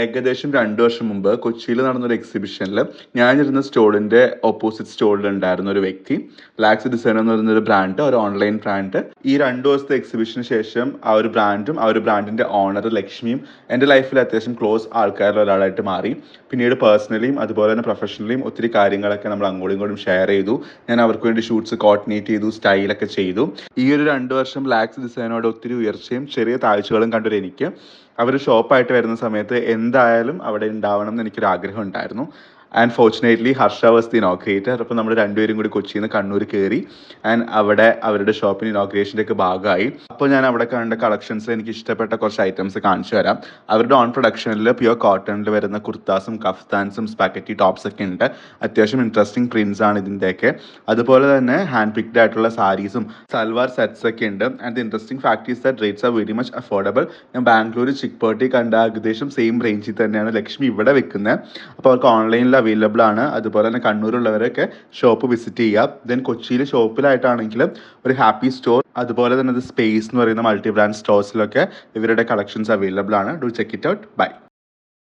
ഏകദേശം 2 വർഷം മുമ്പ് കൊച്ചിയിൽ നടന്നൊരു എക്സിബിഷനിൽ ഞാനിരുന്ന സ്റ്റോളിന്റെ ഓപ്പോസിറ്റ് സ്റ്റോളിൽ ഉണ്ടായിരുന്ന ഒരു വ്യക്തി ലാക്സ് ഡിസൈൻ എന്ന് പറയുന്ന ഒരു ബ്രാൻഡ്, ഒരു ഓൺലൈൻ ബ്രാൻഡ്, ഈ 2 ദിവസത്തെ എക്സിബിഷന് ശേഷം ആ ഒരു ബ്രാൻഡും ആ ഒരു ബ്രാൻഡിന്റെ ഓണർ ലക്ഷ്മിയും എൻ്റെ ലൈഫിൽ അത്യാവശ്യം ക്ലോസ് ആൾക്കാരിൽ ഒരാളായിട്ട് മാറി. പിന്നീട് പേഴ്സണലിയും അതുപോലെ തന്നെ പ്രൊഫഷണലിയും ഒത്തിരി കാര്യങ്ങളൊക്കെ നമ്മൾ അങ്ങോട്ടും ഇങ്ങോട്ടും ഷെയർ ചെയ്തു. ഞാൻ അവർക്ക് വേണ്ടി ഷൂട്ട്സ് കോർഡിനേറ്റ് ചെയ്തു, സ്റ്റൈലൊക്കെ ചെയ്തു. ഈ ഒരു 2 വർഷം ലാക്സ് ഡിസൈനോട് ഒത്തിരി ഉയർച്ചയും ചെറിയ താഴ്ചകളും കണ്ടൊരു എനിക്ക് അവർ ഷോപ്പായിട്ട് വരുന്ന സമയത്ത് എന്തായാലും അവിടെ ഉണ്ടാവണം എന്ന് എനിക്കൊരു ആഗ്രഹം ഉണ്ടായിരുന്നു. And fortunately Harsha was the inaugurator. അപ്പോൾ നമ്മൾ രണ്ടുപേരും കൂടി കൊച്ചിയിൽ നിന്ന് കണ്ണൂർ കയറി ആൻഡ് അവിടെ അവരുടെ ഷോപ്പിന് ഇനോഗ്രേഷൻ്റെ ഒക്കെ ഭാഗമായി. അപ്പോൾ ഞാൻ അവിടെ കണ്ട കളക്ഷൻസിൽ എനിക്ക് ഇഷ്ടപ്പെട്ട കുറച്ച് ഐറ്റംസ് കാണിച്ചു തരാം. അവരുടെ ഓൺ പ്രൊഡക്ഷനിൽ പ്യുവർ കോട്ടണിൽ വരുന്ന കുർത്താസും കഫ്താൻസും സ്പാക്കറ്റി ടോപ്സ് ഒക്കെ ഉണ്ട്. അത്യാവശ്യം ഇൻട്രസ്റ്റിംഗ് പ്രിന്റ്സ് ആണ് ഇതിൻ്റെയൊക്കെ. അതുപോലെ തന്നെ ഹാൻഡ് പിക്ഡ് ആയിട്ടുള്ള സാരീസും സൽവാർ സെറ്റ്സ് ഒക്കെ ഉണ്ട്. And the interesting fact is that rates are very much affordable. ഞാൻ ബാംഗ്ലൂർ ചിക്പേട്ടി കണ്ട ഏകദേശം സെയിം റേഞ്ചിൽ തന്നെയാണ് ലക്ഷ്മി ഇവിടെ വെക്കുന്നത്. അപ്പോൾ അവർക്ക് ഓൺലൈനിൽ അവൈലബിൾ ആണ്. അതുപോലെ തന്നെ കണ്ണൂരുള്ളവരൊക്കെ ഷോപ്പ് വിസിറ്റ് ചെയ്യുക. ദെൻ കൊച്ചിയിൽ ഷോപ്പിലായിട്ടാണെങ്കിൽ ഒരു ഹാപ്പി സ്റ്റോർ, അതുപോലെ തന്നെ സ്പേസ് എന്ന് പറയുന്ന മൾട്ടി ബ്രാൻഡ് സ്റ്റോഴ്സിലൊക്കെ ഇവരുടെ കളക്ഷൻസ് അവൈലബിൾ ആണ്. Do check it out. By.